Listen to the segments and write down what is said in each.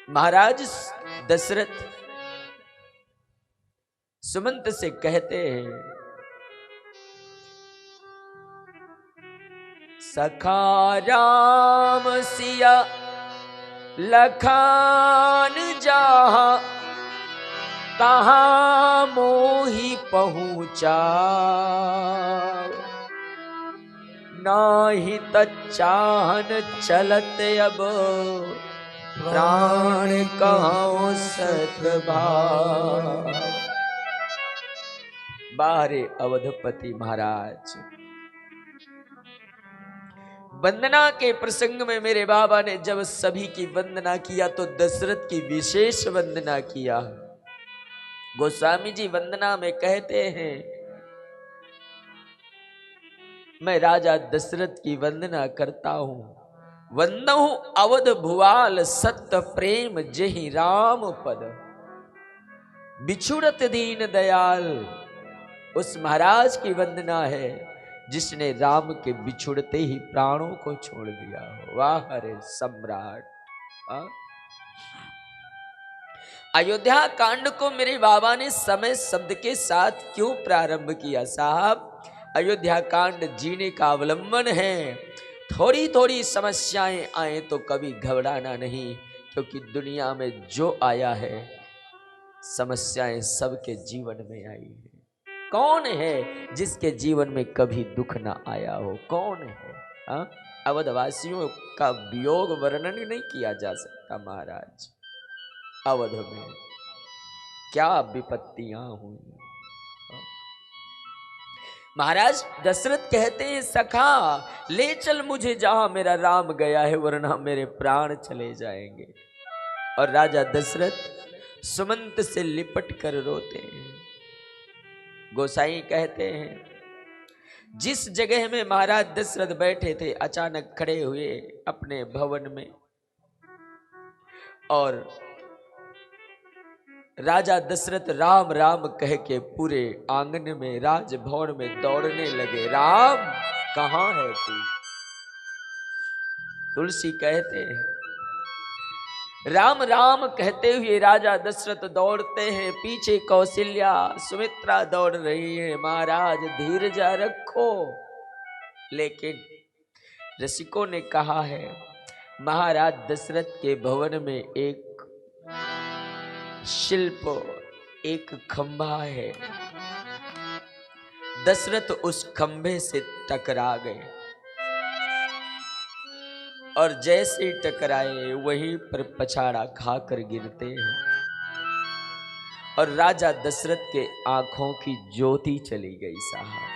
महाराज दशरथ सुमंत से कहते हैं, सखा राम सिया लखान जहां तहां मोहि पहुंचा, नाही तचाहन चलत अब प्राण कहो सतभाव। बाहरे अवधपति महाराज, वंदना के प्रसंग में मेरे बाबा ने जब सभी की वंदना किया तो दशरथ की विशेष वंदना किया। गोस्वामी जी वंदना में कहते हैं, मैं राजा दशरथ की वंदना करता हूं। वंदहु अवध भुवाल सत्य प्रेम जेहि राम पद, बिछुड़त दीन दयाल। उस महाराज की वंदना है जिसने राम के बिछुड़ते ही प्राणों को छोड़ दिया हो। वाह हरे सम्राट। अयोध्या कांड को मेरे बाबा ने समय शब्द के साथ क्यों प्रारंभ किया साहब? अयोध्या कांड जीने का अवलंबन है। थोड़ी थोड़ी समस्याएं आए तो कभी घबराना नहीं, क्योंकि दुनिया में जो आया है समस्याएं सबके जीवन में आई है। कौन है जिसके जीवन में कभी दुख ना आया हो? कौन है? अवधवासियों का वियोग वर्णन नहीं किया जा सकता। महाराज अवध में क्या विपत्तियां हुई। महाराज दशरथ कहते हैं, सखा ले चल मुझे जहां मेरा राम गया है, वरना मेरे प्राण चले जाएंगे। और राजा दशरथ सुमंत से लिपट कर रोते हैं। गोसाई कहते हैं, जिस जगह में महाराज दशरथ बैठे थे अचानक खड़े हुए अपने भवन में, और राजा दशरथ राम राम कह के पूरे आंगन में राजभवन में दौड़ने लगे। राम कहां है तू? तुलसी कहते हैं, राम राम कहते हुए राजा दशरथ दौड़ते हैं। पीछे कौशल्या सुमित्रा दौड़ रही है। महाराज धीरज रखो। लेकिन रसिकों ने कहा है, महाराज दशरथ के भवन में एक शिल्प, एक खंभा है। दशरथ उस खंभे से टकरा गए, और जैसे टकराए वहीं पर पछाड़ा खाकर गिरते हैं, और राजा दशरथ के आंखों की ज्योति चली गई साहब,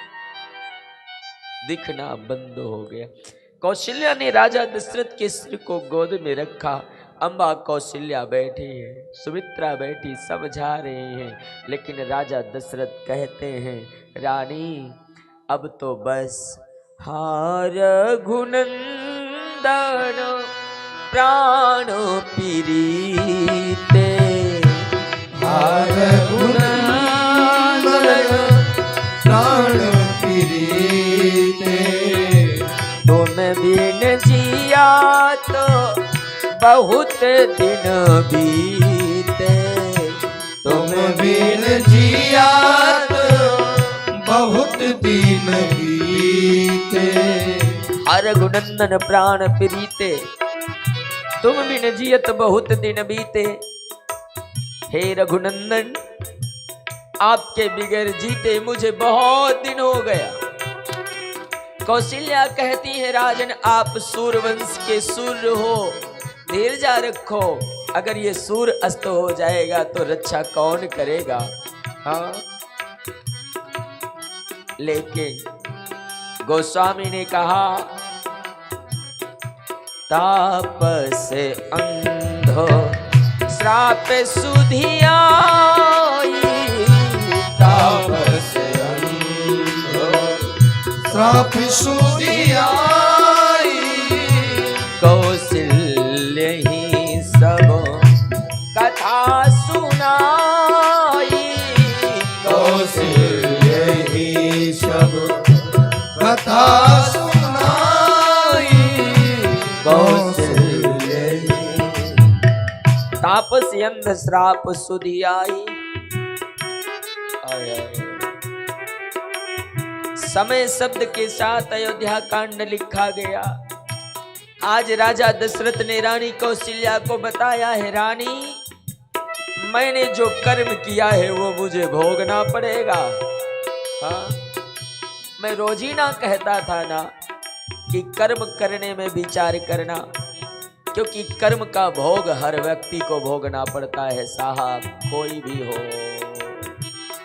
दिखना बंद हो गया। कौशल्या ने राजा दशरथ के सिर को गोद में रखा। अम्बा कौशल्या बैठी है, सुमित्रा बैठी, समझा रहे हैं। लेकिन राजा दशरथ कहते हैं, रानी अब तो बस हार रघुनंदन प्राण पीरीते, हार रघुनंदन प्राण पीरीते, तुम बिन जिया तो बहुत दिन बीते, तुम बिन जिया तो बहुत दिन बीते, हर रघुनंदन प्राण प्रीते, तुम बिन जियत बहुत दिन बीते। हे रघुनंदन, आपके बगैर जीते मुझे बहुत दिन हो गया। कौशल्या कहती है, राजन आप सूर्यवंश के सूर्य हो, धीरज रखो। अगर ये सूर्य अस्त हो जाएगा तो रक्षा कौन करेगा? हाँ, लेकिन गोस्वामी ने कहा, तापस अंधो श्राप सुधियाई, तापस अंधो श्राप सुधियाई, कौशल्य ही सब कथा सुनाई, कौशल्य ही सब कथा सुनाई, कौशल्य तापस अंध श्राप सुधि आई। समय शब्द के साथ अयोध्या कांड लिखा गया। आज राजा दशरथ ने रानी कौशल्या को बताया है, रानी मैंने जो कर्म किया है वो मुझे भोगना पड़ेगा। हाँ, मैं रोज ही ना कहता था ना कि कर्म करने में विचार करना, क्योंकि कर्म का भोग हर व्यक्ति को भोगना पड़ता है साहब, कोई भी हो।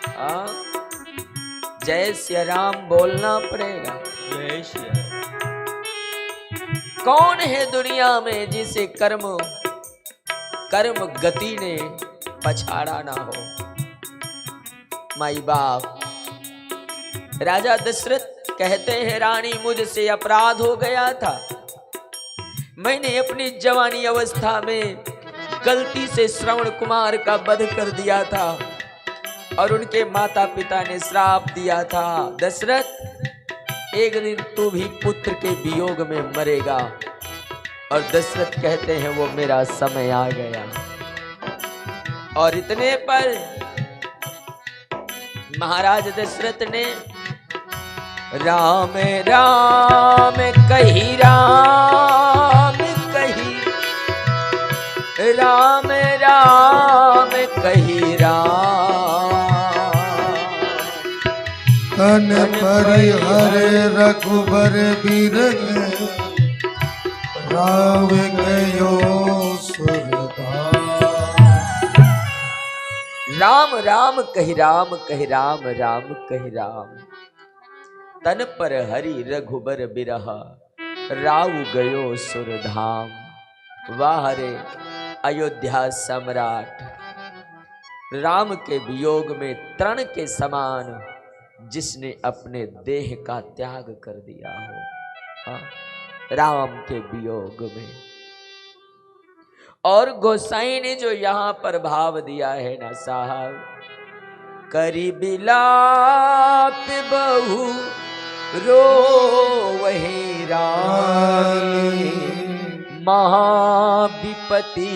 हाँ, जय श्री राम बोलना पड़ेगा। जय श्री राम। कौन है दुनिया में जिसे कर्म गति ने पछाड़ा ना हो। माई बाप राजा दशरथ कहते हैं, रानी मुझसे अपराध हो गया था। मैंने अपनी जवानी अवस्था में गलती से श्रवण कुमार का वध कर दिया था और उनके माता पिता ने श्राप दिया था, दशरथ एक दिन तू भी पुत्र के वियोग में मरेगा। और दशरथ कहते हैं वो मेरा समय आ गया। और इतने पर महाराज दशरथ ने राम राम कही, राम कही, राम राम कही, राम तन परिहर रघुबर बिरन राव गयो सुरधाम। राम राम कही, राम कही, राम राम कही, राम तन पर हरि रघुबर बिरह राव गयो सुरधाम। वाह रे अयोध्या सम्राट, राम के वियोग में तृण के समान जिसने अपने देह का त्याग कर दिया हो। हाँ, राम के वियोग में। और गोसाई ने जो यहाँ पर भाव दिया है ना साहब, करी बिलाप बहु रो वही रानी, महाविपति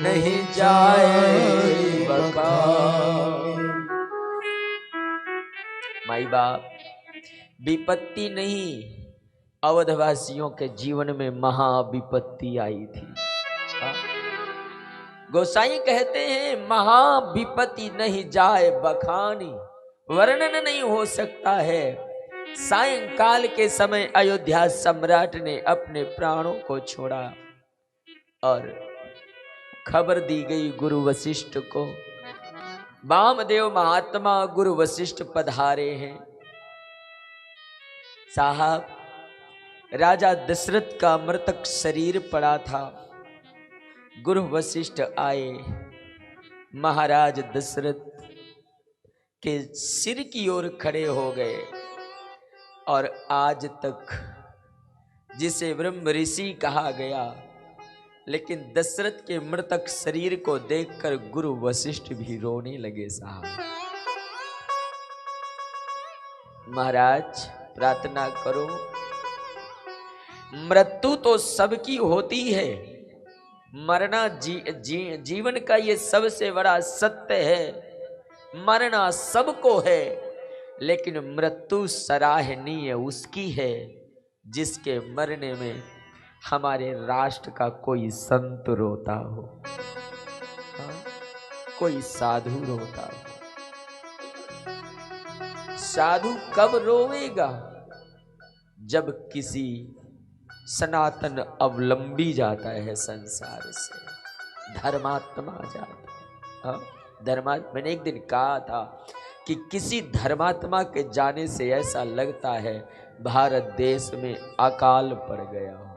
नहीं जाए बकानी। माई बाप, विपत्ति नहीं, अवधवासियों के जीवन में महाविपत्ति आई थी। गोसाई कहते हैं महाविपत्ति नहीं जाए बखानी, वर्णन नहीं हो सकता है। सायंकाल के समय अयोध्या सम्राट ने अपने प्राणों को छोड़ा और खबर दी गई गुरु वशिष्ठ को। वामदेव महात्मा गुरु वशिष्ठ पधारे हैं। साहब, राजा दशरथ का मृतक शरीर पड़ा था। गुरु वशिष्ठ आए, महाराज दशरथ के सिर की ओर खड़े हो गए और आज तक जिसे ब्रह्म ऋषि कहा गया, लेकिन दशरथ के मृतक शरीर को देखकर गुरु वशिष्ठ भी रोने लगे। साहब, महाराज प्रार्थना करो, मृत्यु तो सबकी होती है, मरना जीवन का ये सबसे बड़ा सत्य है। मरना सबको है, लेकिन मृत्यु सराहनीय उसकी है जिसके मरने में हमारे राष्ट्र का कोई संत रोता हो, कोई साधु रोता हो। साधु कब रोवेगा? जब किसी सनातन अवलंबी जाता है संसार से, धर्मात्मा जाता है। धर्मात्मा, मैंने एक दिन कहा था कि किसी धर्मात्मा के जाने से ऐसा लगता है भारत देश में अकाल पड़ गया हो।